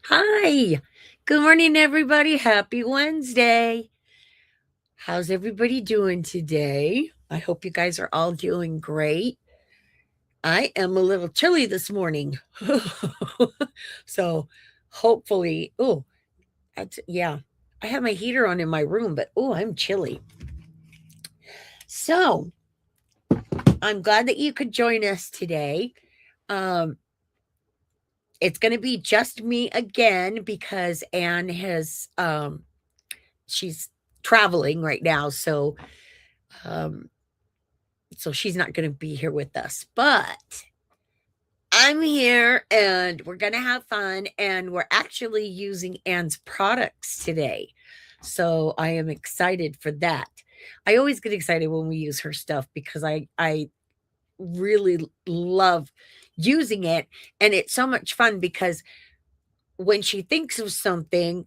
Hi. Good morning, everybody. Happy Wednesday. How's everybody doing today? I hope you guys are all doing great. I am a little chilly this morning. So hopefully, yeah, I have my heater on in my room, but I'm chilly. So I'm glad that you could join us today. Um, it's going to be just me again because Anne she's traveling right now. Um, so she's not going to be here with us, but I'm here and we're going to have fun. And we're actually using Anne's products today. So I am excited for that. I always get excited when we use her stuff because I really love using it. And it's so much fun because when she thinks of something,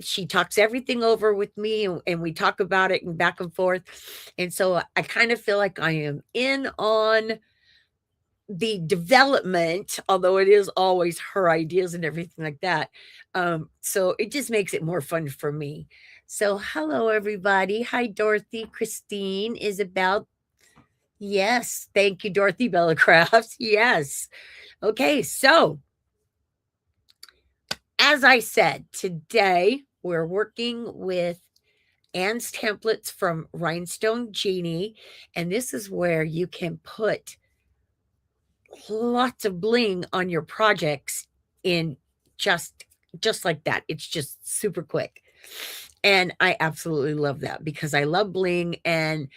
she talks everything over with me and we talk about it and back and forth. And so I kind of feel like I am in on the development, although it is always her ideas and everything like that. So it just makes it more fun for me. So hello everybody. Hi Dorothy, Christine, Isabel. Yes, thank you, Dorothy Bellacraft. Yes. Okay, so as I said, today we're working with Anne's templates from Rhinestone Genie, and this is where you can put lots of bling on your projects in just like that. It's just super quick. And I absolutely love that because I love bling and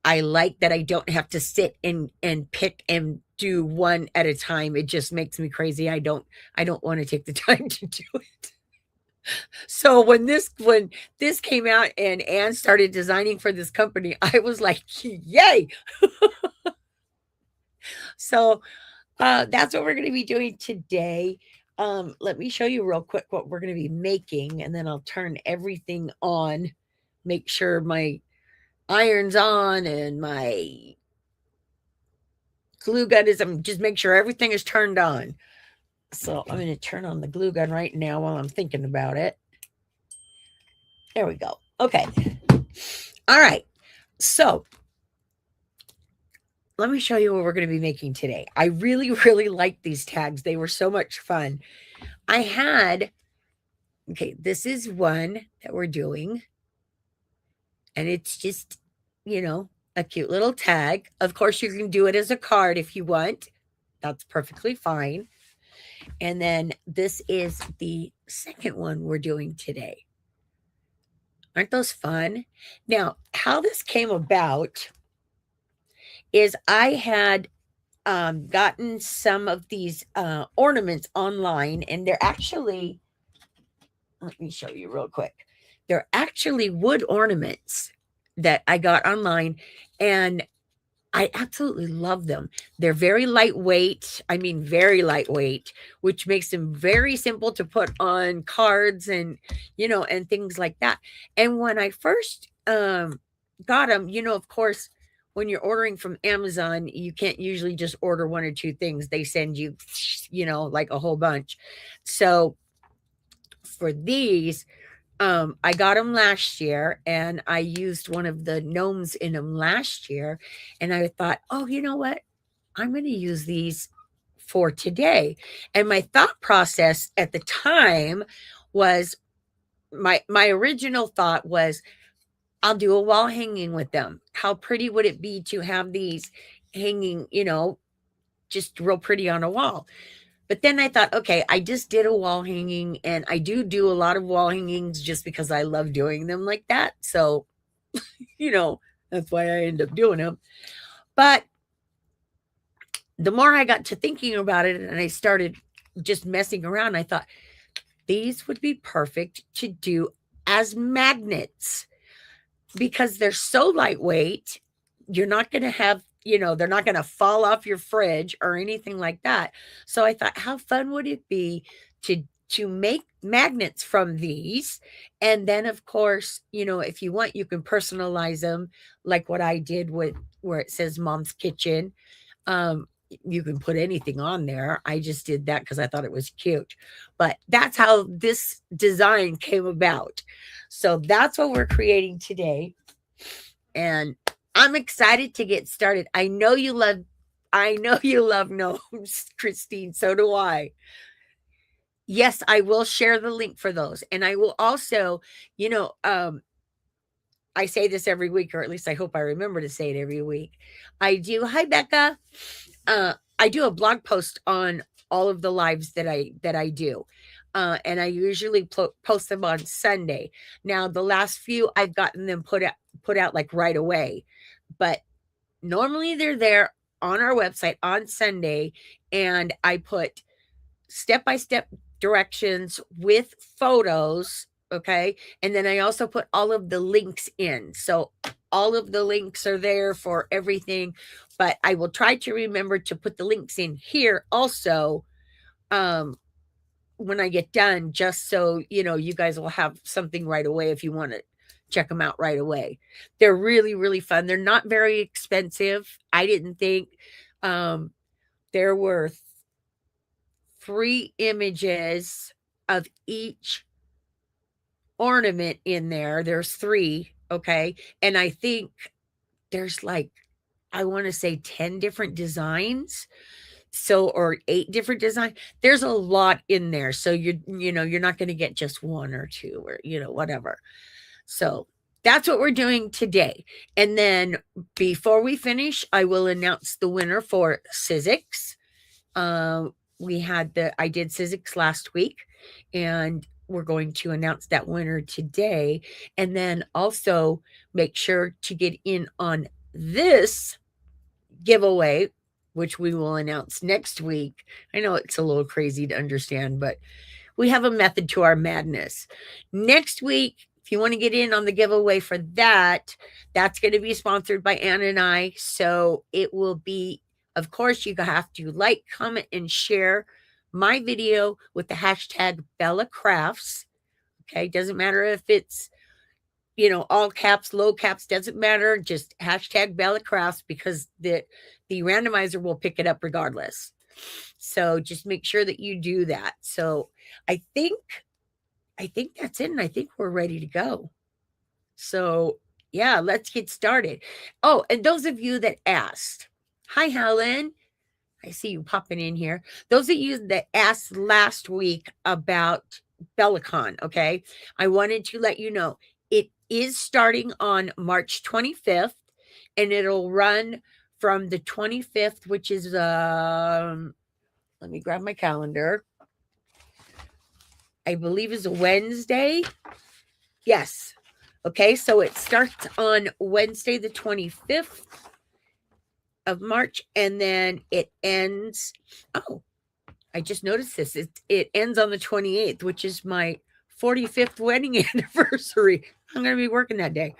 I like that I don't have to sit and pick and do one at a time. It just makes me crazy. I don't want to take the time to do it. So when this came out and Anne started designing for this company, I was like, yay. So that's what we're going to be doing today. Let me show you real quick what we're going to be making, and then I'll turn everything on, make sure my iron's on and my glue gun is, I'm just make sure everything is turned on. So I'm going to turn on the glue gun right now while I'm thinking about it. There we go. Okay. All right. So let me show you what we're going to be making today. I really, really like these tags. They were so much fun. Okay, this is one that we're doing. And it's just, a cute little tag. Of course, you can do it as a card if you want. That's perfectly fine. And then this is the second one we're doing today. Aren't those fun? Now, how this came about is I had gotten some of these ornaments online, and they're actually, let me show you real quick. They're actually wood ornaments that I got online, and I absolutely love them. They're very lightweight. I mean, very lightweight, which makes them very simple to put on cards and things like that. And when I first got them, of course, when you're ordering from Amazon, you can't usually just order one or two things. They send you, like a whole bunch. So for these, I got them last year and I used one of the gnomes in them last year. And I thought, oh, you know what? I'm going to use these for today. And my thought process at the time was my original thought was I'll do a wall hanging with them. How pretty would it be to have these hanging, just real pretty on a wall? But then I thought, okay, I just did a wall hanging and I do a lot of wall hangings just because I love doing them like that. So, you know, that's why I end up doing them. But the more I got to thinking about it and I started just messing around, I thought these would be perfect to do as magnets because they're so lightweight. You're not going to have, they're not going to fall off your fridge or anything like that. So I thought, how fun would it be to make magnets from these? And then of course, if you want, you can personalize them like what I did with where it says Mom's Kitchen. you can put anything on there. I just did that because I thought it was cute. But that's how this design came about. So that's what we're creating today. And I'm excited to get started. I know you love gnomes, Christine. So do I. Yes, I will share the link for those. And I will also, you know, I say this every week, or at least I hope I remember to say it every week. Hi Becca. I do a blog post on all of the lives that I do. And I usually post them on Sunday. Now, the last few I've gotten them put out like right away, but normally they're there on our website on Sunday, and I put step-by-step directions with photos, okay? And then I also put all of the links in. So all of the links are there for everything, but I will try to remember to put the links in here also when I get done, just so you guys will have something right away if you want to check them out right away. They're really, really fun. They're not very expensive. I didn't think there were 3 images of each ornament in there. There's 3, okay? And I think there's like, I want to say 10 different designs. So, or 8 different designs. There's a lot in there. So you're not going to get just 1 or 2 or whatever. So that's what we're doing today. And then before we finish, I will announce the winner for Sizzix. I did Sizzix last week, and we're going to announce that winner today. And then also make sure to get in on this giveaway, which we will announce next week. I know it's a little crazy to understand, but we have a method to our madness. Next week, if you want to get in on the giveaway for that, that's going to be sponsored by Ann and I. So it will be, of course, you have to like, comment, and share my video with the hashtag Bella Crafts. Okay, doesn't matter if it's all caps, low caps, doesn't matter. Just hashtag Bella Crafts, because the randomizer will pick it up regardless. So just make sure that you do that. So I think that's it, and I think we're ready to go. So yeah, let's get started. Oh, and those of you that asked, hi Helen, I see you popping in here. Those of you that asked last week about Bellicon, okay, I wanted to let you know it is starting on March 25th, and it'll run from the 25th, which is let me grab my calendar. I believe is a Wednesday. Yes. Okay, so it starts on Wednesday the 25th of March, and then it ends. Oh, I just noticed this. It ends on the 28th, which is my 45th wedding anniversary. I'm going to be working that day.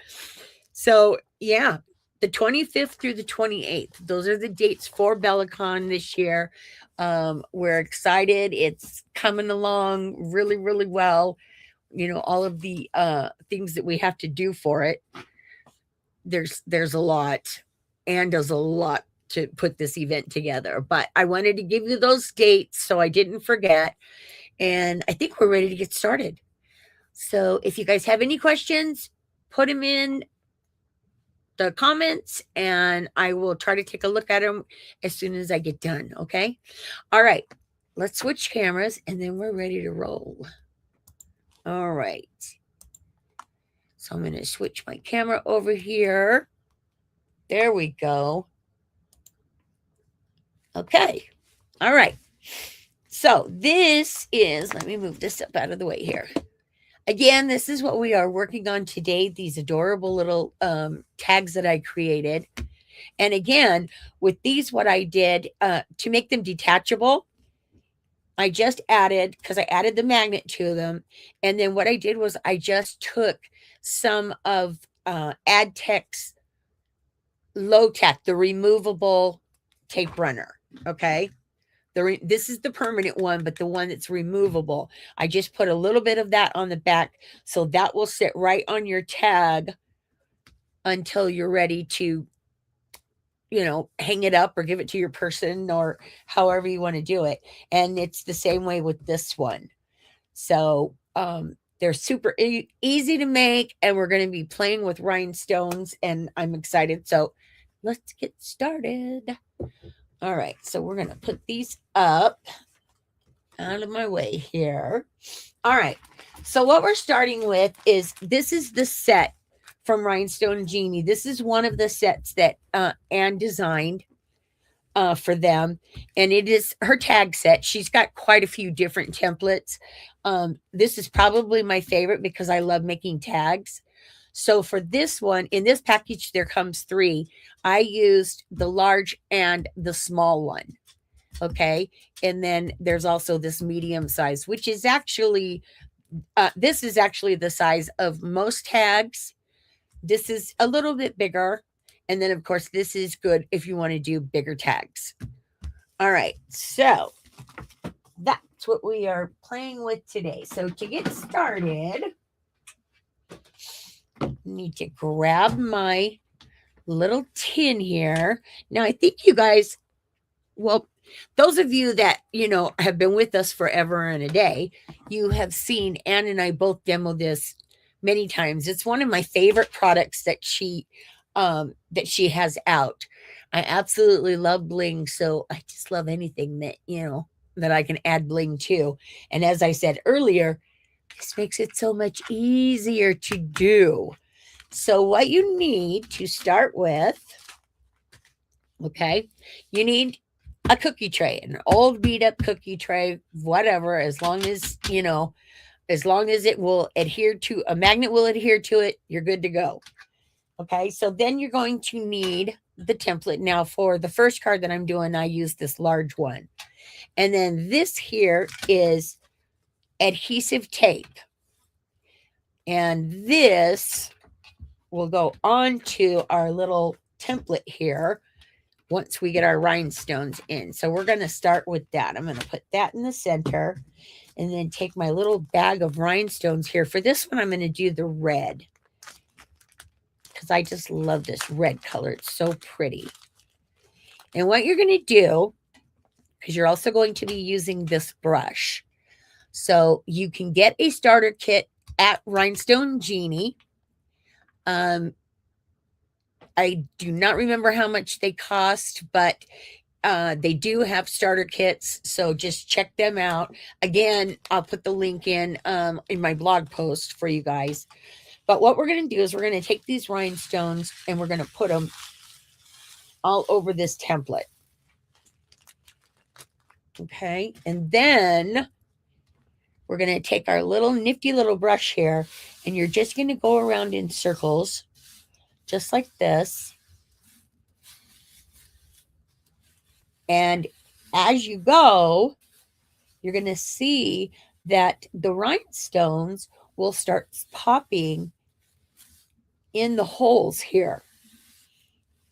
So, yeah, the 25th through the 28th. Those are the dates for Bellicon this year. We're excited. It's coming along really, really well. All of the things that we have to do for it. There's a lot, and does a lot to put this event together. But I wanted to give you those dates so I didn't forget. And I think we're ready to get started. So if you guys have any questions, put them in the comments, and I will try to take a look at them as soon as I get done. Okay. All right. Let's switch cameras, and then we're ready to roll. All right. So I'm going to switch my camera over here. There we go. Okay. All right. So this is, let me move this up out of the way here. Again, this is what we are working on today, these adorable little tags that I created. And again, with these, what I did to make them detachable, I just added, because I added the magnet to them. And then what I did was I just took some of AdTech's Low Tech, the removable tape runner. Okay. This is the permanent one, but the one that's removable. I just put a little bit of that on the back, so that will sit right on your tag until you're ready to hang it up or give it to your person or however you want to do it. And it's the same way with this one. So they're super easy to make, and we're going to be playing with rhinestones, and I'm excited. So let's get started. All right, so we're going to put these up out of my way here. All right, so what we're starting with is this is the set from Rhinestone Genie. This is one of the sets that Ann designed for them, and it is her tag set. She's got quite a few different templates. This is probably my favorite because I love making tags. So for this one, in this package, there comes 3. I used the large and the small one. Okay. And then there's also this medium size, which is actually, this is actually the size of most tags. This is a little bit bigger. And then, of course, this is good if you want to do bigger tags. All right. So that's what we are playing with today. So to get started, I need to grab my little tin here. Now, I think you guys, well, those of you that, have been with us forever and a day, you have seen Ann and I both demo this many times. It's one of my favorite products that she has out. I absolutely love bling, so I just love anything that, that I can add bling to. And as I said earlier, this makes it so much easier to do. So what you need to start with, okay, you need a cookie tray, an old beat up cookie tray, whatever, as long as, as long as it will adhere to, a magnet will adhere to it, you're good to go. Okay, so then you're going to need the template. Now for the first card that I'm doing, I use this large one. And then this here is adhesive tape. And this will go onto our little template here once we get our rhinestones in. So we're going to start with that. I'm going to put that in the center and then take my little bag of rhinestones here. For this one, I'm going to do the red because I just love this red color. It's so pretty. And what you're going to do, because you're also going to be using this brush. So you can get a starter kit at Rhinestone Genie. I do not remember how much they cost, but they do have starter kits, so just check them out. Again, I'll put the link in my blog post for you guys. But what we're going to do is we're going to take these rhinestones and we're going to put them all over this template. Okay, and then we're going to take our little nifty little brush here, and you're just going to go around in circles, just like this. And as you go, you're going to see that the rhinestones will start popping in the holes here.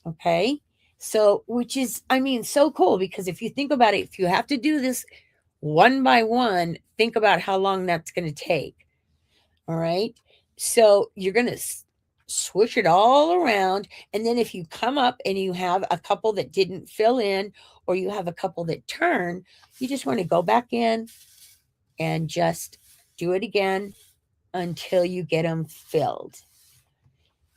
Okay. So, which is, so cool, because if you think about it, if you have to do this one by one, think about how long that's going to take. All right. So you're going to swoosh it all around. And then if you come up and you have a couple that didn't fill in, or you have a couple that turn, you just want to go back in and just do it again until you get them filled.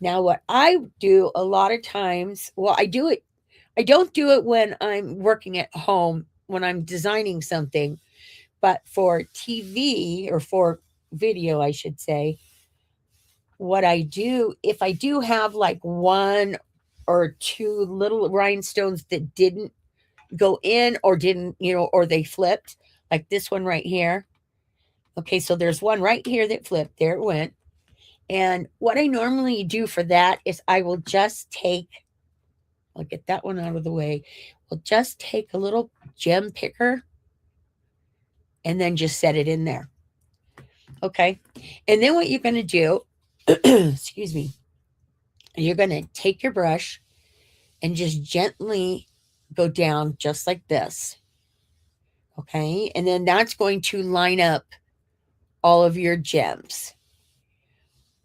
Now, what I do a lot of times, well, I don't do it when I'm working at home, when I'm designing something, but for TV, or for video, I should say, what I do, if I do have like 1 or 2 little rhinestones that didn't go in, or didn't, or they flipped, like this one right here. Okay, so there's one right here that flipped. There it went. And what I normally do for that is I will just take, I'll get that one out of the way. We'll just take a little gem picker and then just set it in there. Okay. And then what you're going to do, excuse me, you're going to take your brush and just gently go down just like this. Okay. And then that's going to line up all of your gems.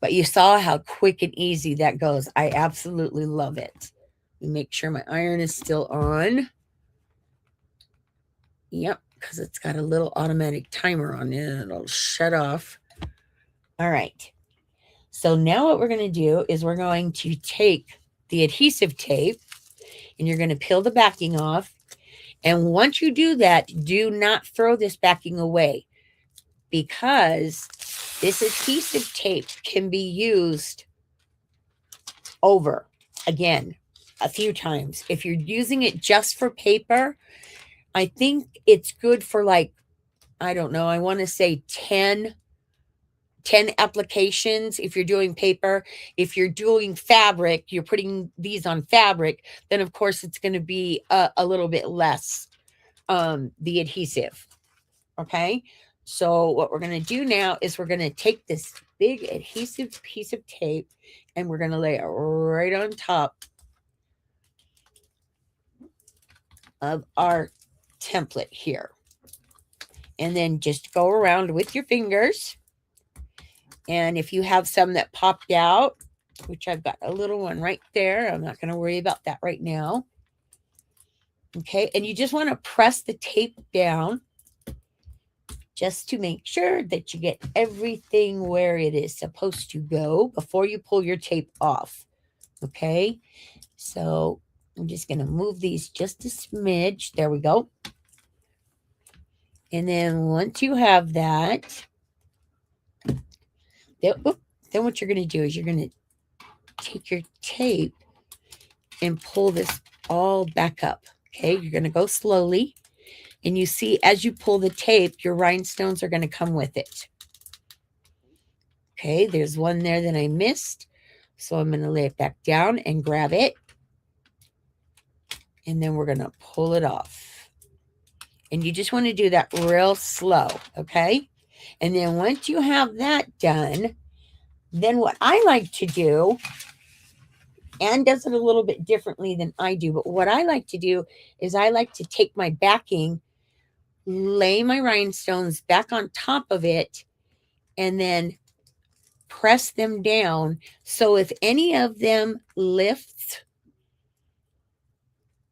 But you saw how quick and easy that goes. I absolutely love it. make sure my iron is still on. Yep, because it's got a little automatic timer on it. It'll shut off. All right. So now what we're going to do is we're going to take the adhesive tape and you're going to peel the backing off. And once you do that, do not throw this backing away because this adhesive tape can be used over again a few times. If you're using it just for paper, I think it's good for like, I don't know, I want to say 10 applications if you're doing paper. If you're doing fabric, you're putting these on fabric, then of course it's going to be a little bit less the adhesive. Okay, so what we're going to do now is we're going to take this big adhesive piece of tape and we're going to lay it right on top of our template here, and then just go around with your fingers. And if you have some that popped out, which I've got a little one right there, I'm not going to worry about that right now. Okay, and you just want to press the tape down just to make sure that you get everything where it is supposed to go before you pull your tape off. Okay, so I'm just going to move these just a smidge. There we go. And then once you have that, then what you're going to do is you're going to take your tape and pull this all back up. Okay, you're going to go slowly. And you see, as you pull the tape, your rhinestones are going to come with it. Okay, there's one there that I missed. So I'm going to lay it back down and grab it. And then we're going to pull it off. And you just want to do that real slow, okay? And then once you have that done, then what I like to do, Ann does it a little bit differently than I do, but what I like to do is I like to take my backing, lay my rhinestones back on top of it, and then press them down. So if any of them lifts,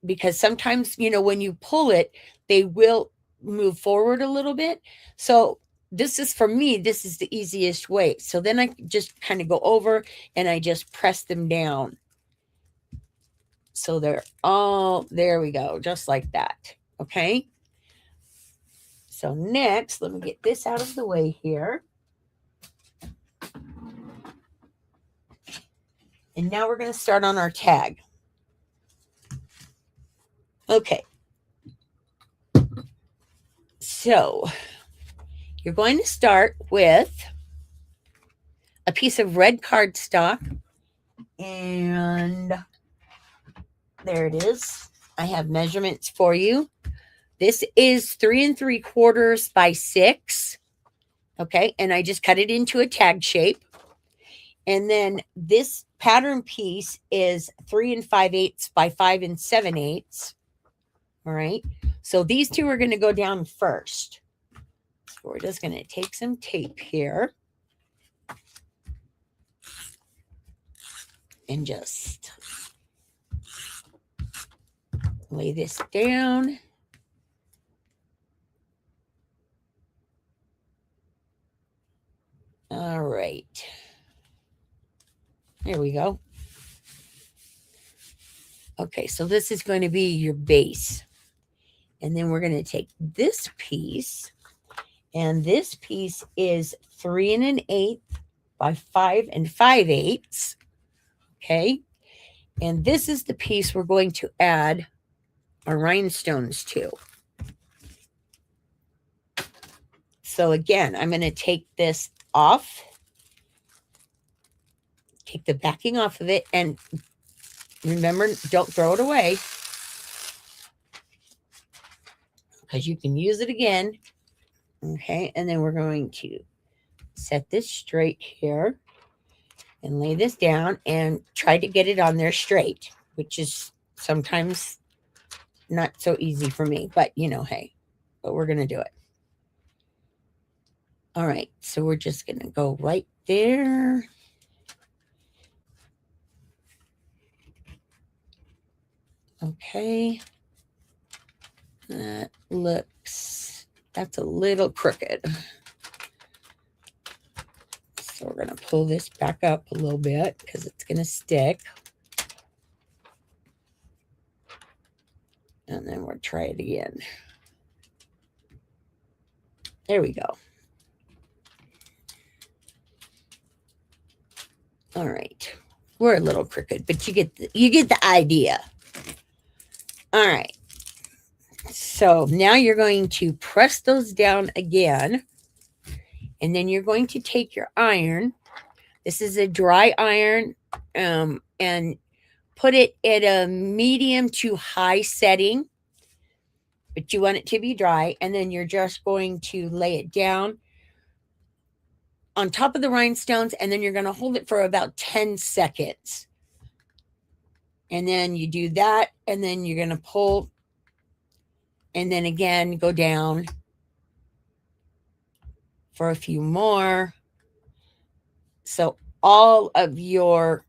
because sometimes, you know, when you pull it, they will move forward a little bit. So this is, for me, this is the easiest way. So then I just kind of go over and I just press them down. So they're all, there we go, just like that. Okay. So next, let me get this out of the way here. And now we're going to start on our tag. Okay. So you're going to start with a piece of red cardstock, and there it is. I have measurements for you. This is 3 3/4 by 6. Okay, and I just cut it into a tag shape. And then this pattern piece is 3 5/8 by 5 7/8. All right, so these two are going to go down first. So we're just going to take some tape here and just lay this down. All right. There we go. Okay, so this is going to be your base. And then we're going to take this piece, and this piece is 3 1/8 by 5 5/8. Okay. And this is the piece we're going to add our rhinestones to. So again, I'm going to take this off, take the backing off of it, and remember, don't throw it away because you can use it again. Okay, and then we're going to set this straight here and lay this down and try to get it on there straight, which is sometimes not so easy for me, but you know, hey, but we're going to do it. All right, so we're just going to go right there. Okay. That's a little crooked. So we're going to pull this back up a little bit because it's going to stick. And then we'll try it again. There we go. All right. We're a little crooked, but you get the idea. All right. So now you're going to press those down again. And then you're going to take your iron. This is a dry iron. And put it at a medium to high setting. But you want it to be dry. And then you're just going to lay it down on top of the rhinestones. And then you're going to hold it for about 10 seconds. And then you do that. And then you're going to pull. And then again, go down for a few more. So all of your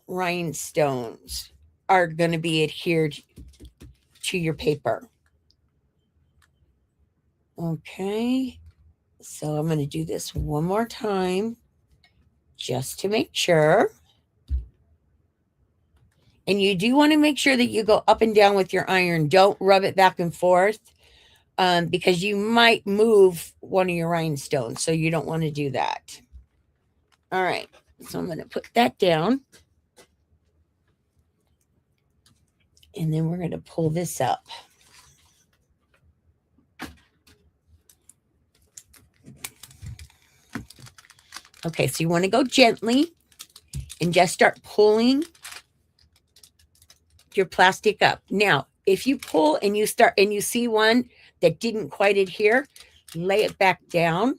rhinestones are going to be adhered to your paper. Okay. So I'm going to do this one more time just to make sure. And you do want to make sure that you go up and down with your iron. Don't rub it back and forth because you might move one of your rhinestones. So you don't want to do that. All right. So I'm going to put that down. And then we're going to pull this up. Okay, so you want to go gently and just start pulling your plastic up. Now, if you pull and you see one that didn't quite adhere, lay it back down.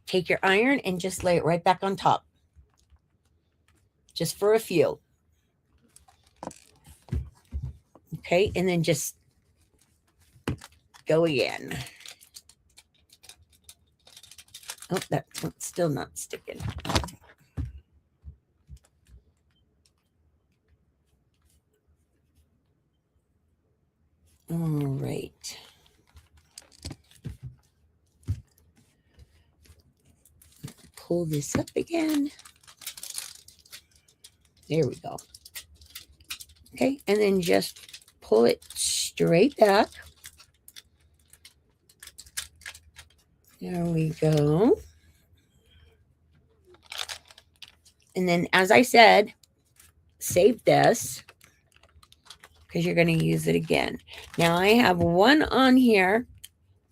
Take your iron and just lay it right back on top. Just for a few. Okay, and then just go again. Oh, that's still not sticking. All right. Pull this up again. There we go. Okay, and then just pull it straight back. There we go. And then, as I said, save this because you're going to use it again. Now I have one on here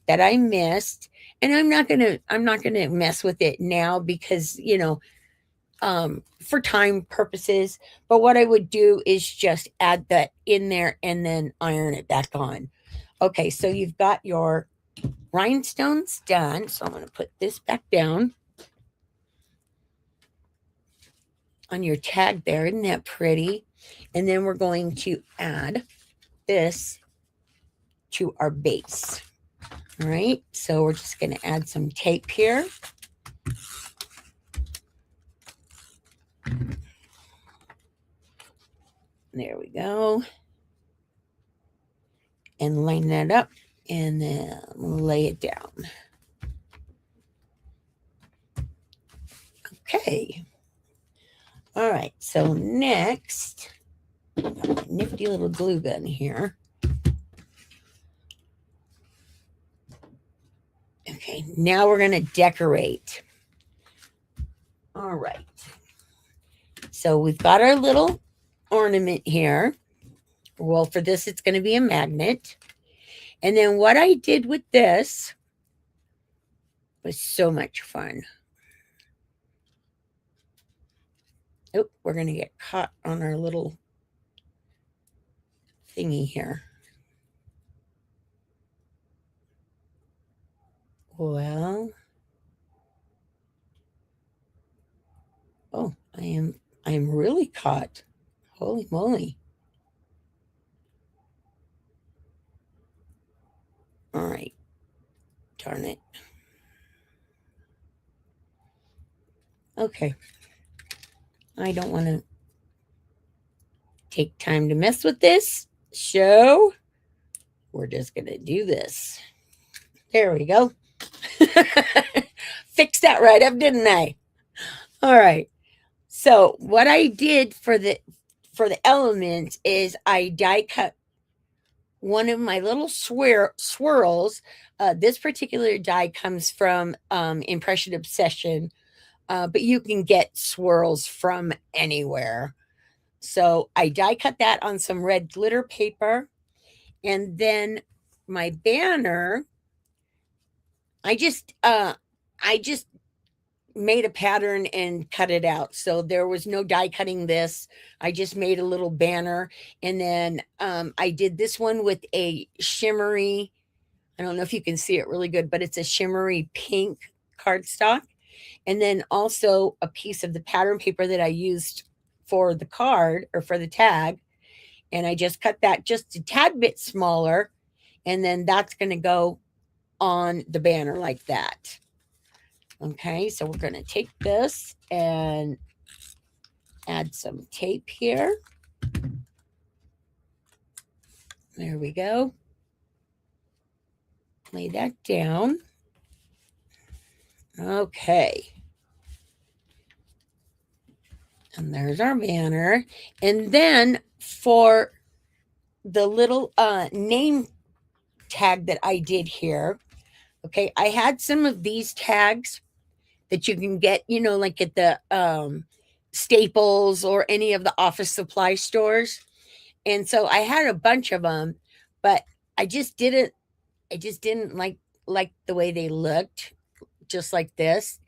that I missed, and I'm not gonna mess with it now because for time purposes. But what I would do is just add that in there and then iron it back on. Okay, so you've got your rhinestones done. So I'm going to put this back down on your tag there. Isn't that pretty? And then we're going to add this to our base. All right, so we're just going to add some tape here. There we go. And line that up and then lay it down. Okay. All right, so next, got my nifty little glue gun here. Okay, now we're going to decorate. All right. So we've got our little ornament here. Well, for this, it's going to be a magnet. And then what I did with this was so much fun. Oh, we're going to get caught on our little thingy here. Well, oh, I am really caught. Holy moly. All right. Darn it. Okay. I don't want to take time to mess with this. So we're just going to do this. There we go. Fixed that right up, didn't I? All right. So what I did for the elements is I die cut one of my little swirls. This particular die comes from Impression Obsession, but you can get swirls from anywhere. So I die cut that on some red glitter paper, and then my banner. I just made a pattern and cut it out. So there was no die cutting this. I just made a little banner. And then I did this one with a shimmery, I don't know if you can see it really good, but it's a shimmery pink cardstock. And then also a piece of the pattern paper that I used for the card or for the tag. And I just cut that just a tad bit smaller. And then that's going to go on the banner like that. Okay, so we're going to take this and add some tape here. There we go. Lay that down. Okay. And there's our banner. And then for the little name tag that I did here, okay, I had some of these tags that you can get, like at the Staples or any of the office supply stores. And so I had a bunch of them, but I just didn't like the way they looked, just like this.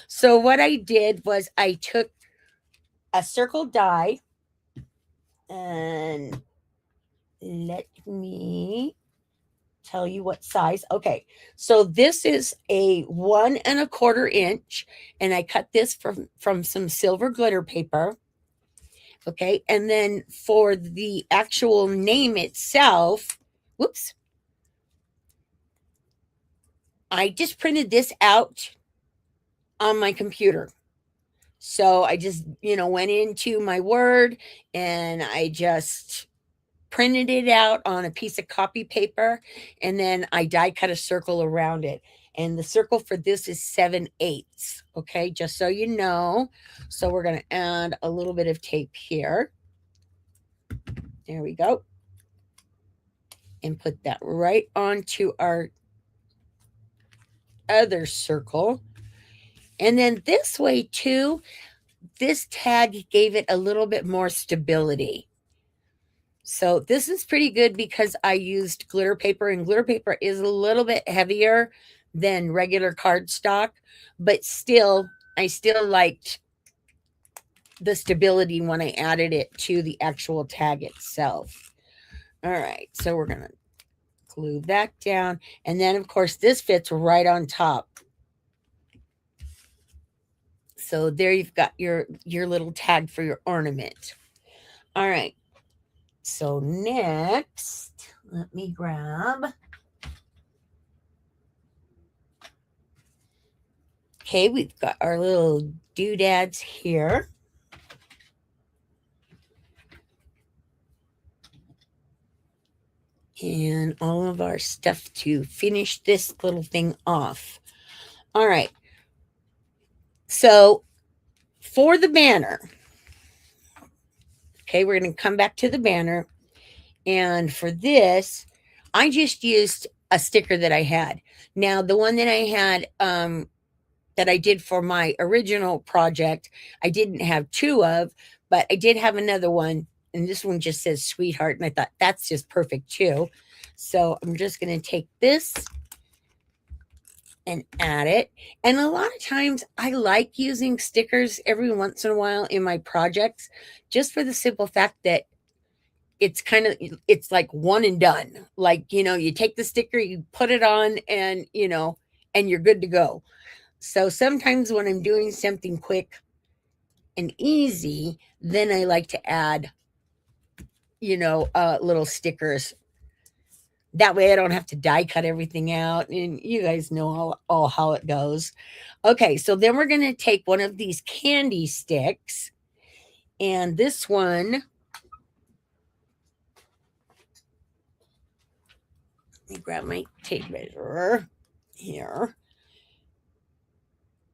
So what I did was I took a circle die, and let me tell you what size. Okay, so this is a 1¼ inch, and I cut this from some silver glitter paper. Okay, and then for the actual name itself, whoops, I just printed this out on my computer. So I just, went into my Word and I just printed it out on a piece of copy paper, and then I die cut a circle around it. And the circle for this is 7/8. Okay, just so you know. So we're going to add a little bit of tape here. There we go. And put that right onto our other circle. And then this way too, this tag gave it a little bit more stability. So this is pretty good because I used glitter paper, and glitter paper is a little bit heavier than regular cardstock, but still, I still liked the stability when I added it to the actual tag itself. All right, so we're going to glue that down. And then, of course, this fits right on top. So there you've got your little tag for your ornament. All right. So next, let me grab. Okay, we've got our little doodads here. And all of our stuff to finish this little thing off. All right. So for the banner, okay, we're going to come back to the banner. And for this, I just used a sticker that I had. Now, the one that I had that I did for my original project, I didn't have two of, but I did have another one. And this one just says sweetheart. And I thought that's just perfect too. So I'm just going to take this and add it. And a lot of times I like using stickers every once in a while in my projects, just for the simple fact that it's like one and done. Like, you take the sticker, you put it on, and, and you're good to go. So sometimes when I'm doing something quick and easy, then I like to add, little stickers. That way I don't have to die cut everything out. And you guys know all how it goes. Okay, so then we're going to take one of these candy sticks. And this one Let me grab my tape measure here.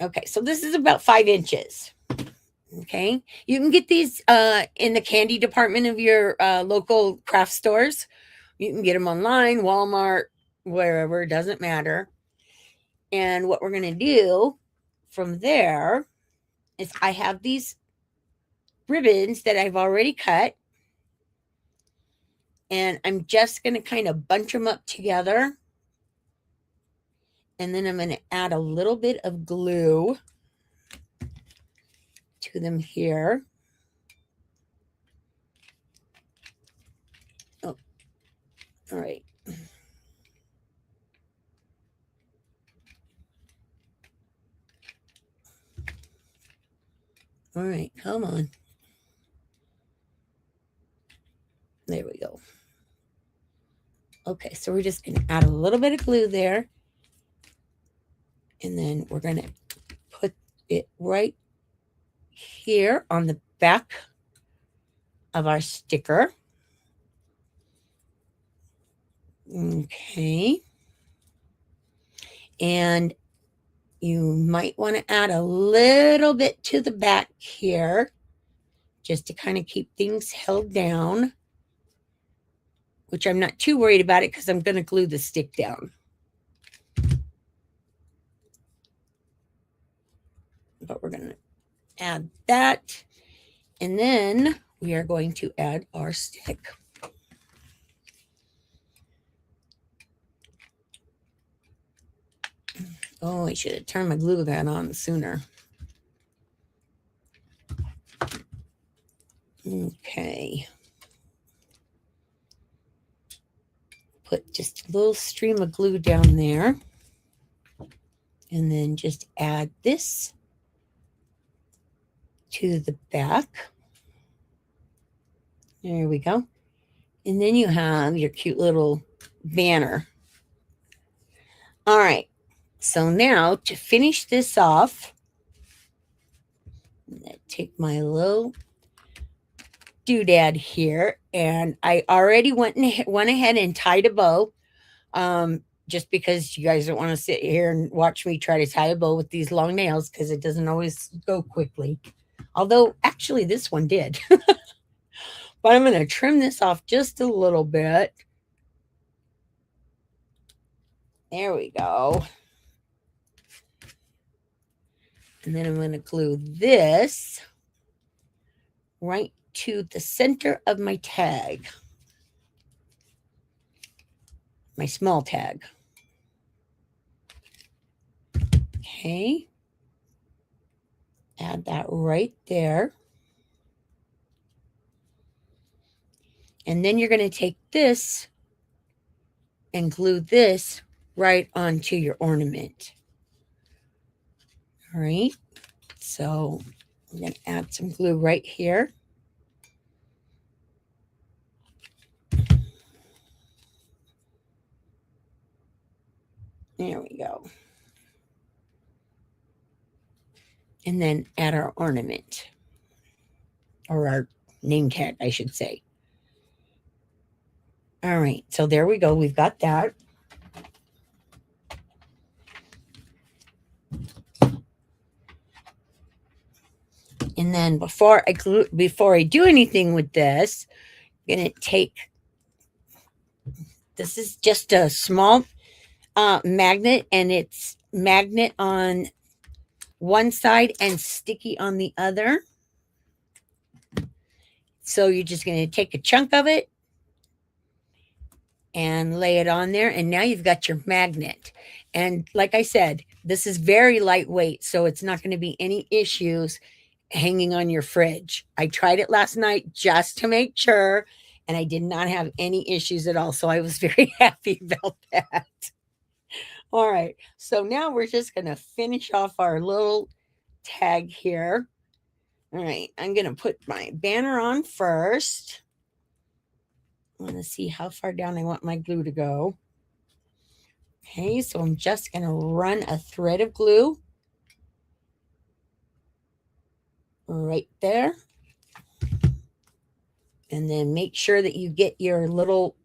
Okay, so this is about 5 inches. Okay, you can get these in the candy department of your local craft stores. You can get them online, Walmart, wherever, it doesn't matter. And what we're going to do from there is I have these ribbons that I've already cut. And I'm just going to kind of bunch them up together. And then I'm going to add a little bit of glue to them here. Oh, all right. All right, come on. There we go. Okay, so we're just going to add a little bit of glue there. And then we're going to put it right here on the back of our sticker. Okay. And you might want to add a little bit to the back here just to kind of keep things held down, which I'm not too worried about it because I'm going to glue the stick down. But we're going to add that. And then we are going to add our stick. Oh, I should have turned my glue gun on sooner. Okay. Put just a little stream of glue down there. And then just add this to the back. There we go. And then you have your cute little banner. All right. So now to finish this off, I'm going to take my little doodad here, and I already went ahead and tied a bow, just because you guys don't want to sit here and watch me try to tie a bow with these long nails, because it doesn't always go quickly. Although actually this one did. But I'm going to trim this off just a little bit. There we go. And then I'm going to glue this right to the center of my tag, my small tag. Okay. Add that right there. And then you're going to take this and glue this right onto your ornament. All right. So I'm going to add some glue right here. There we go. And then add our ornament, or our name tag, I should say. All right, so there we go. We've got that. And then before I do anything with this, I'm going to take, this is just a small magnet, and it's magnet on one side and sticky on the other. So you're just going to take a chunk of it and lay it on there, and now you've got your magnet. And like I said, this is very lightweight, so it's not going to be any issues hanging on your fridge. I tried it last night just to make sure, and I did not have any issues at all, so I was very happy about that. All right, so now we're just going to finish off our little tag here. All right, I'm going to put my banner on first. I want to see how far down I want my glue to go. Okay, so I'm just going to run a thread of glue right there. And then make sure that you get your little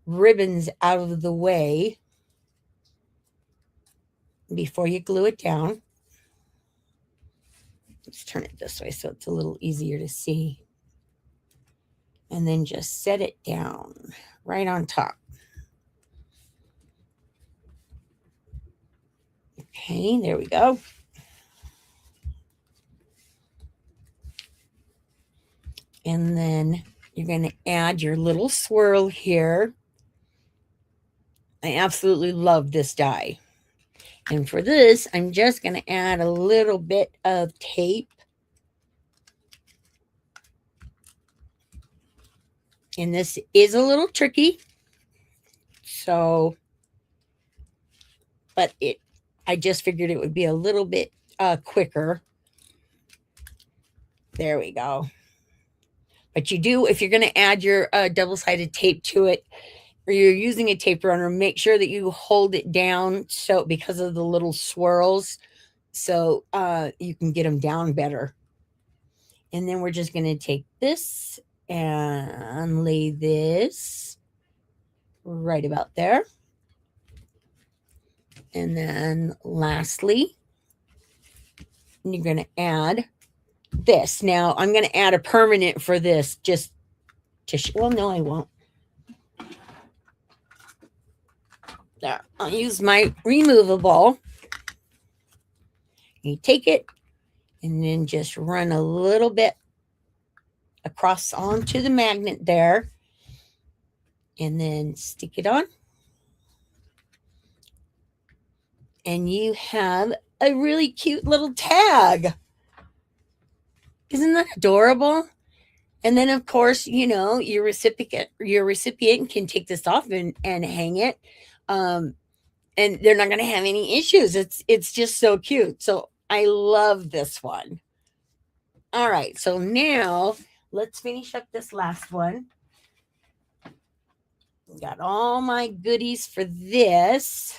ribbons out of the way before you glue it down. Let's turn it this way so it's a little easier to see. And then just set it down right on top. Okay, there we go. And then you're going to add your little swirl here. I absolutely love this die. And for this, I'm just going to add a little bit of tape. And this is a little tricky. So, but I just figured it would be a little bit quicker. There we go. But you do, if you're going to add your double-sided tape to it, or you're using a tape runner, make sure that you hold it down so because of the little swirls, so you can get them down better. And then we're just going to take this and lay this right about there. And then lastly, you're going to add this. Now I'm going to add a permanent for this just to well, no, I won't. There, I'll use my removable. You take it and then just run a little bit across onto the magnet there and then stick it on. And you have a really cute little tag. Isn't that adorable? And then, of course, you know, your recipient can take this off and hang it. And they're not going to have any issues. It's just so cute. So I love this one. All right. So now let's finish up this last one. Got all my goodies for this.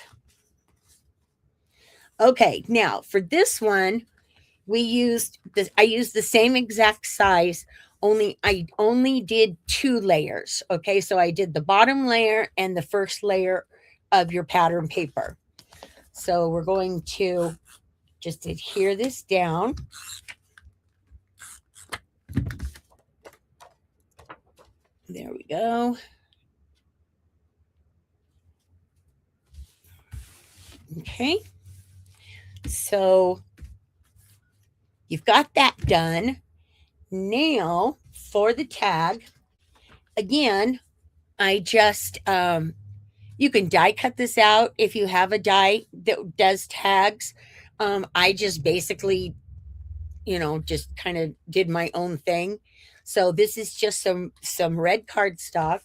Okay. Now for this one, I used the same exact size, only I only did 2 layers. Okay. So I did the bottom layer and the first layer of your pattern paper. So we're going to just adhere this down. There we go. Okay. So you've got that done. Now for the tag, again, I just, you can die cut this out if you have a die that does tags. I just basically, you know, just kind of did my own thing. So this is just some red cardstock.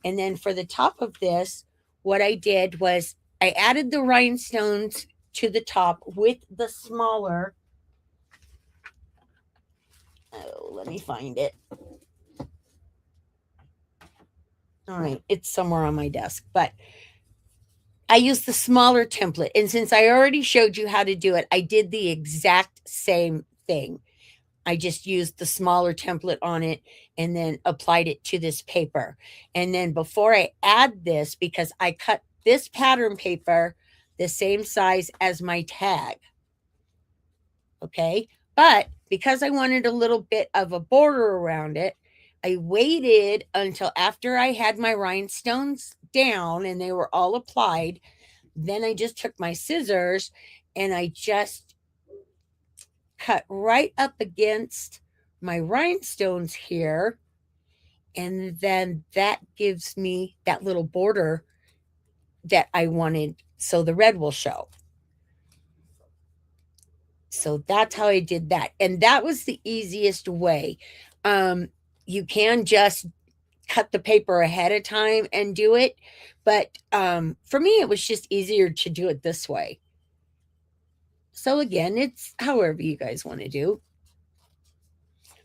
And then for the top of this, what I did was I added the rhinestones to the top with the smaller. Oh, let me find it. All right, it's somewhere on my desk, but I used the smaller template. And since I already showed you how to do it, I did the exact same thing. I just used the smaller template on it and then applied it to this paper. And then before I add this, because I cut this pattern paper the same size as my tag. Okay. But because I wanted a little bit of a border around it, I waited until after I had my rhinestones down and they were all applied. Then I just took my scissors and I just cut right up against my rhinestones here. And then that gives me that little border that I wanted. So the red will show. So that's how I did that. And that was the easiest way. You can just cut the paper ahead of time and do it. But for me, it was just easier to do it this way. So again, it's however you guys want to do.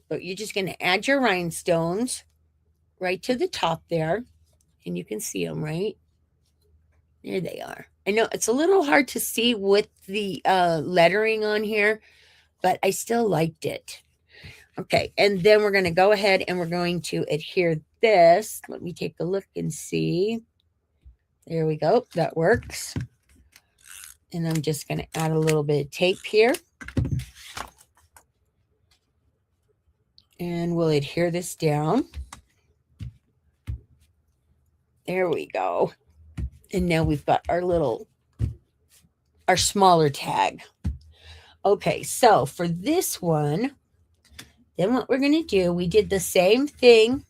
But you're just going to add your rhinestones right to the top there. And you can see them, right? There they are. I know it's a little hard to see with the lettering on here, but I still liked it. Okay, and then we're going to go ahead and we're going to adhere this. Let me take a look and see. There we go. That works. And I'm just going to add a little bit of tape here. And we'll adhere this down. There we go. And now we've got our smaller tag. Okay, so for this one, then what we're going to do, we did the same thing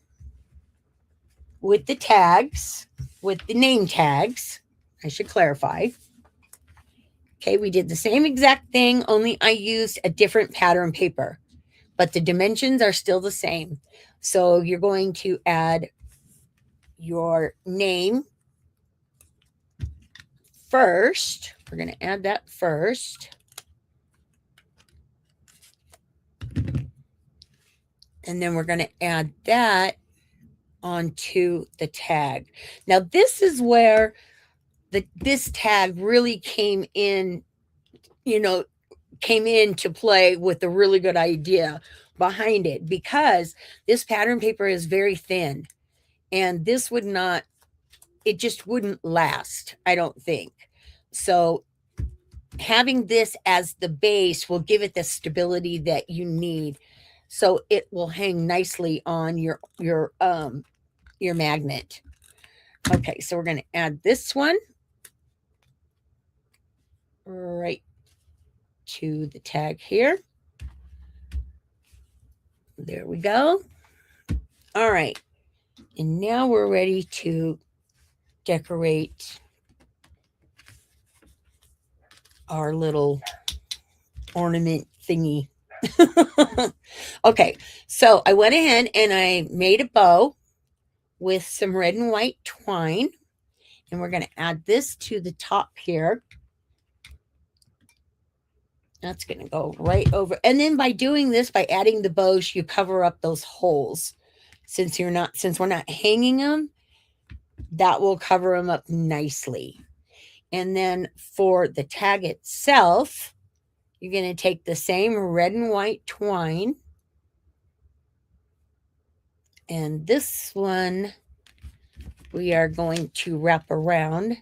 with the tags, with the name tags. I should clarify. Okay, we did the same exact thing, only I used a different pattern paper, but the dimensions are still the same. So you're going to add your name first. We're going to add that first. And then we're going to add that onto the tag. Now, this is where this tag really came in, came into play with a really good idea behind it, because this pattern paper is very thin and this would not, it just wouldn't last, I don't think. So having this as the base will give it the stability that you need, so it will hang nicely on your magnet. Okay, so we're going to add this one right to the tag here. There we go. All right, and now we're ready to decorate our little ornament thingy. Okay, so I went ahead and I made a bow with some red and white twine, and we're going to add this to the top here. That's going to go right over. And then by doing this, by adding the bows, you cover up those holes. Since we're not hanging them, that will cover them up nicely. And then for the tag itself, you're going to take the same red and white twine. And this one, we are going to wrap around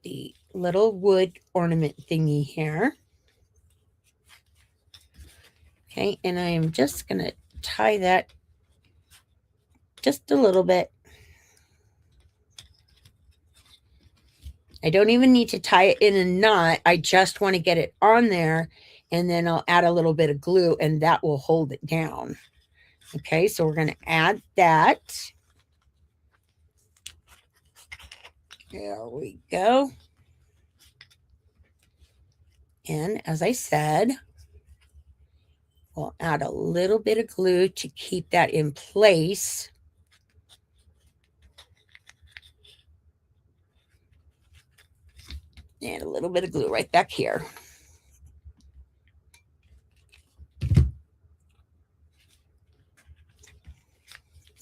the little wood ornament thingy here. Okay, and I am just going to tie that just a little bit. I don't even need to tie it in a knot. I just want to get it on there, and then I'll add a little bit of glue, and that will hold it down. Okay, so we're going to add that. There we go. And as I said, we'll add a little bit of glue to keep that in place. And a little bit of glue right back here.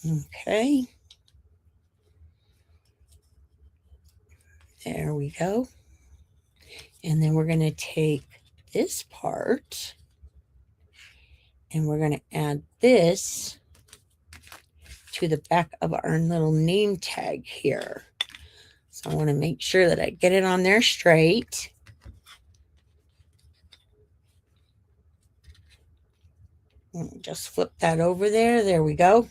Okay. There we go. And then we're going to take this part and we're going to add this to the back of our little name tag here. So I want to make sure that I get it on there straight. And just flip that over there. There we go.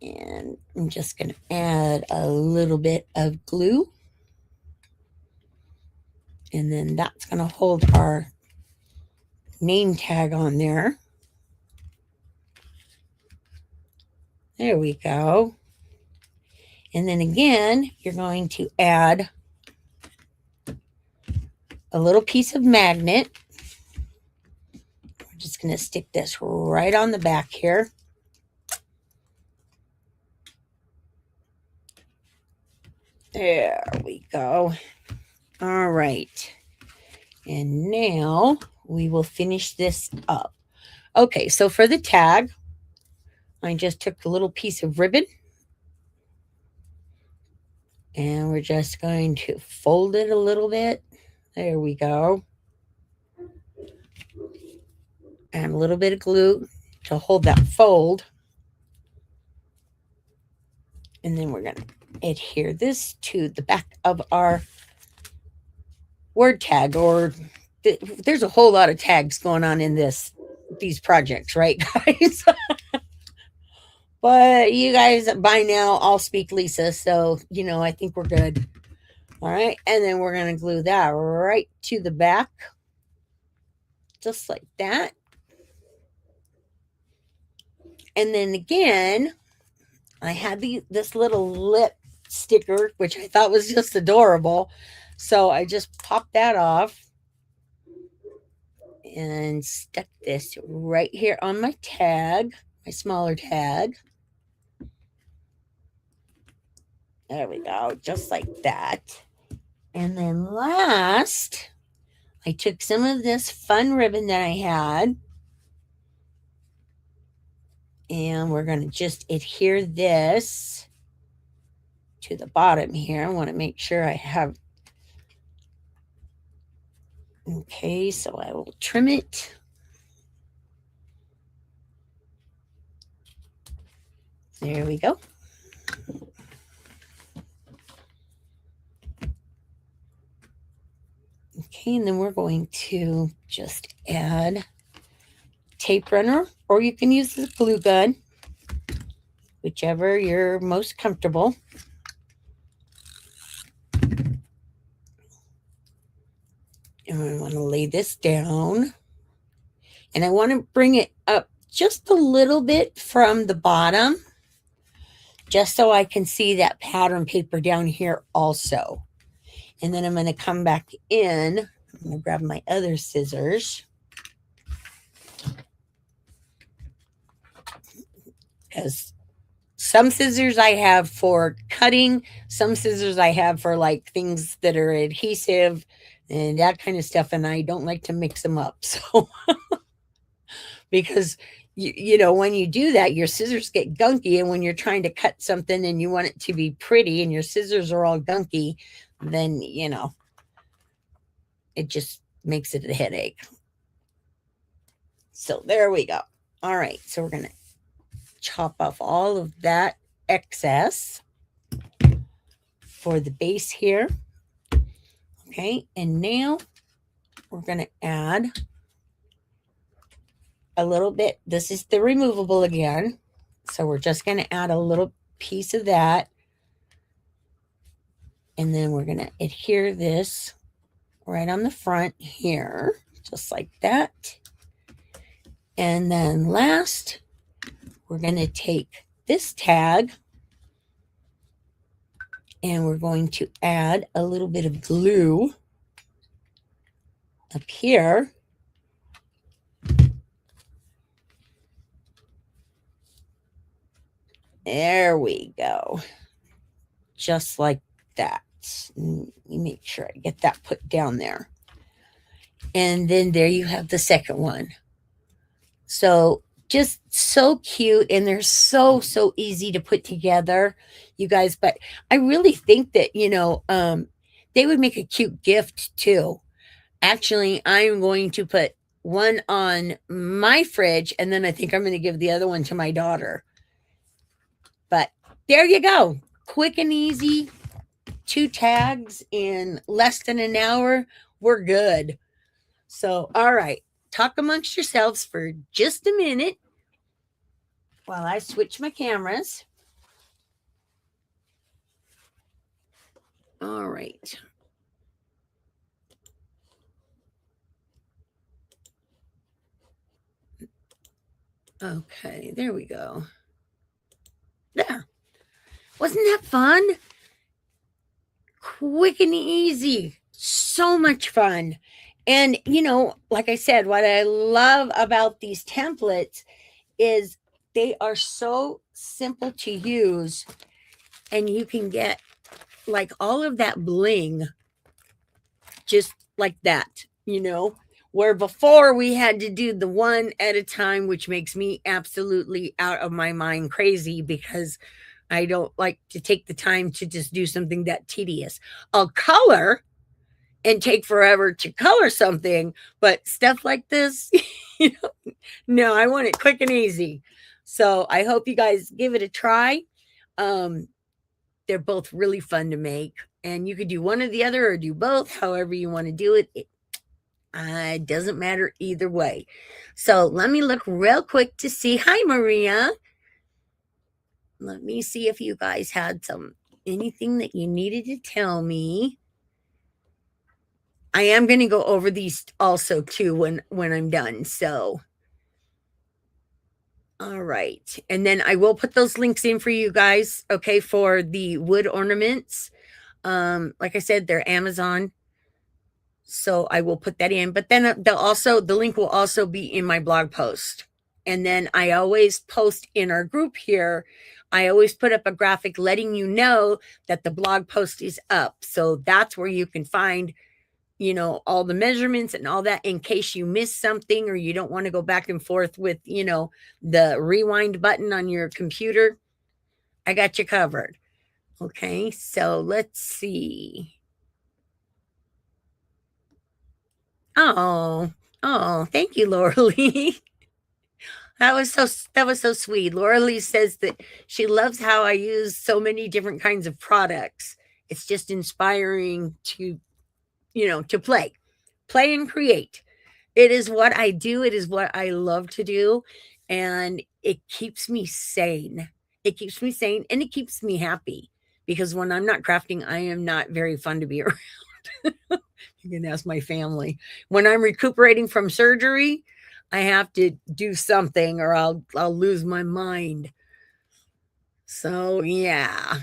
And I'm just going to add a little bit of glue. And then that's going to hold our name tag on there. There we go. And then again, you're going to add a little piece of magnet. We're just going to stick this right on the back here. There we go. All right. And now we will finish this up. Okay, so for the tag, I just took a little piece of ribbon and we're just going to fold it a little bit. There we go. And a little bit of glue. to hold that fold. And then we're going to adhere this to the back of our word tag, or there's a whole lot of tags going on in these projects, right, guys? But you guys by now all speak Lisa, so I think we're good. All right, and then we're going to glue that right to the back, just like that. And then again, I had this little lip sticker, which I thought was just adorable. So I just popped that off and stuck this right here on my tag, my smaller tag. There we go, just like that. And then last, I took some of this fun ribbon that I had, and we're going to just adhere this to the bottom here. I want to make sure I have. Okay, so I will trim it. There we go. Okay, and then we're going to just add tape runner, or you can use the glue gun, whichever you're most comfortable. And I want to lay this down, and I want to bring it up just a little bit from the bottom, just so I can see that pattern paper down here also. And then I'm going to come back in. I'm going to grab my other scissors, because some scissors I have for cutting, some scissors I have for like things that are adhesive and that kind of stuff, and I don't like to mix them up. So because when you do that, your scissors get gunky, and when you're trying to cut something and you want it to be pretty and your scissors are all gunky, then it just makes it a headache. So there we go. All right, so we're going to chop off all of that excess for the base here. Okay, and now we're going to add a little bit. This is the removable again, so we're just going to add a little piece of that, and then we're going to adhere this right on the front here, just like that. And then last, we're going to take this tag, and we're going to add a little bit of glue up here. There we go. Just like that. Let me make sure I get that put down there. And then there you have the second one. So just so cute, and they're so easy to put together, you guys. But I really think that they would make a cute gift too. Actually, I'm going to put one on my fridge, and then I think I'm going to give the other one to my daughter. But there you go, quick and easy, 2 tags in less than an hour. We're good. So all right, talk amongst yourselves for just a minute while I switch my cameras. All right. Okay, there we go. There. Wasn't that fun? Quick and easy. So much fun. And, like I said, what I love about these templates is they are so simple to use, and you can get like all of that bling just like that, where before we had to do the one at a time, which makes me absolutely out of my mind crazy, because I don't like to take the time to just do something that tedious. I'll color and take forever to color something, but stuff like this, You know? No, I want it quick and easy. So I hope you guys give it a try. Um, they're both really fun to make, and you could do one or the other or do both, however you want to do it. It doesn't matter either way. So let me look real quick to see. Hi, Maria. Let me see if you guys had anything that you needed to tell me. I am going to go over these also too when I'm done. So all right. And then I will put those links in for you guys, okay, for the wood ornaments. Like I said, they're Amazon. So I will put that in. But then the link will also be in my blog post. And then I always post in our group here. I always put up a graphic letting you know that the blog post is up. So that's where you can find, all the measurements and all that in case you miss something or you don't want to go back and forth with, the rewind button on your computer. I got you covered. Okay, so let's see. Oh, thank you, Laura Lee. That was so sweet. Laura Lee says that she loves how I use so many different kinds of products. It's just inspiring to play and create. It is what I do. It is what I love to do, and it keeps me sane. It keeps me sane and it keeps me happy because when I'm not crafting, I am not very fun to be around. You can ask my family. When I'm recuperating from surgery, I have to do something or I'll lose my mind. So, yeah.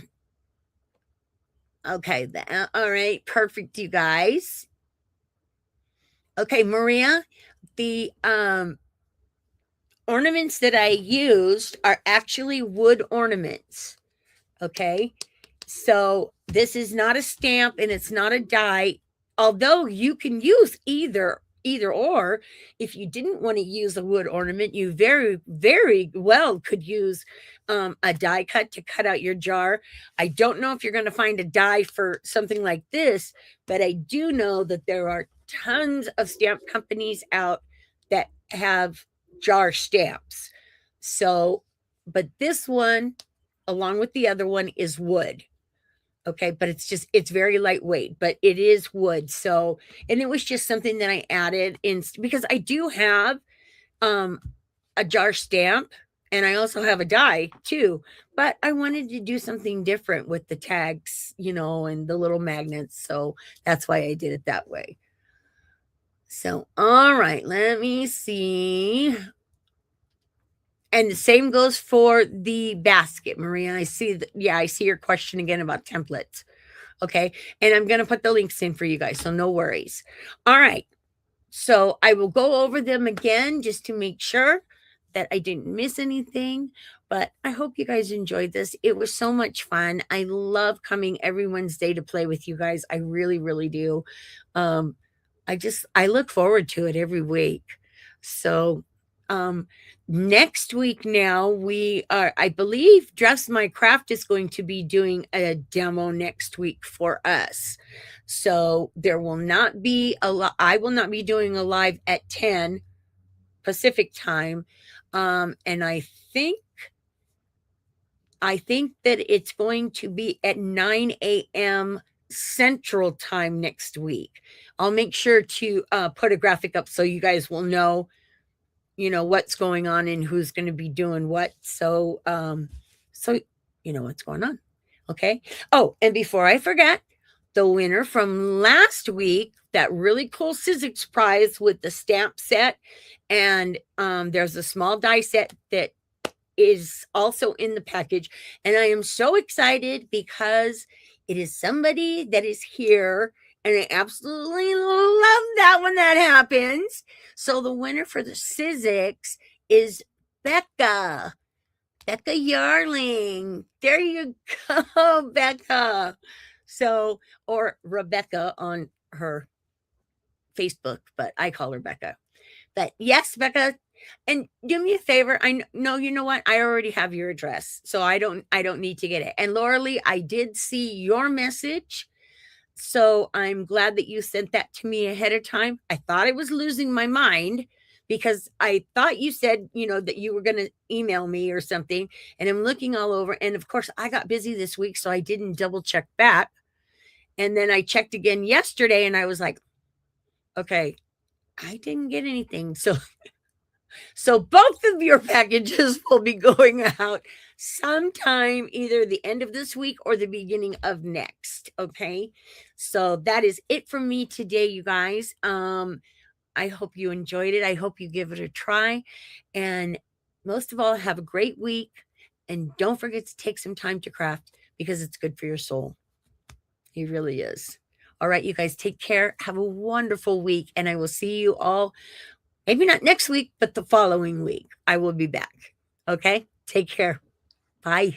Okay, all right, perfect, you guys. Okay, Maria, the ornaments that I used are actually wood ornaments. Okay. So this is not a stamp and it's not a die, although you can use either or. If you didn't want to use a wood ornament, you very, very well could use a die cut to cut out your jar. I don't know if you're going to find a die for something like this, but I do know that there are tons of stamp companies out that have jar stamps. So, but this one, along with the other one, is wood. Okay, but it's very lightweight, but it is wood. So, and it was just something that I added in because I do have a jar stamp and I also have a die too, but I wanted to do something different with the tags, and the little magnets. So that's why I did it that way. So, all right, let me see. And the same goes for the basket, Maria. I see I see your question again about templates. Okay. And I'm going to put the links in for you guys. So no worries. All right. So I will go over them again just to make sure that I didn't miss anything. But I hope you guys enjoyed this. It was so much fun. I love coming every Wednesday to play with you guys. I really, really do. Um, I look forward to it every week. So um next week now we are, I believe, Dress My Craft is going to be doing a demo next week for us. So there will not be I will not be doing a live at 10 Pacific time. And I think that it's going to be at 9 a.m. Central time next week. I'll make sure to put a graphic up so you guys will know, what's going on and who's going to be doing what. So you know what's going on. Okay. Oh, and before I forget, the winner from last week, that really cool Sizzix prize with the stamp set, and there's a small die set that is also in the package. And I am so excited because it is somebody that is here. And I absolutely love that when that happens. So the winner for the Sizzix is Becca. Becca Yarling. There you go, Becca. So, or Rebecca on her Facebook, but I call her Becca. But yes, Becca, and do me a favor. I know, you know what? I already have your address, so I don't need to get it. And Laura Lee, I did see your message, so I'm glad that you sent that to me ahead of time. I thought I was losing my mind because I thought you said, that you were going to email me or something. And I'm looking all over. And of course, I got busy this week, so I didn't double check back. And then I checked again yesterday and I was like, okay, I didn't get anything. So both of your packages will be going out sometime either the end of this week or the beginning of next. Okay. So that is it from me today, you guys. I hope you enjoyed it. I hope you give it a try. And most of all, have a great week. And don't forget to take some time to craft because it's good for your soul. It really is. All right, you guys, take care. Have a wonderful week. And I will see you all, maybe not next week, but the following week. I will be back. Okay, take care. Bye.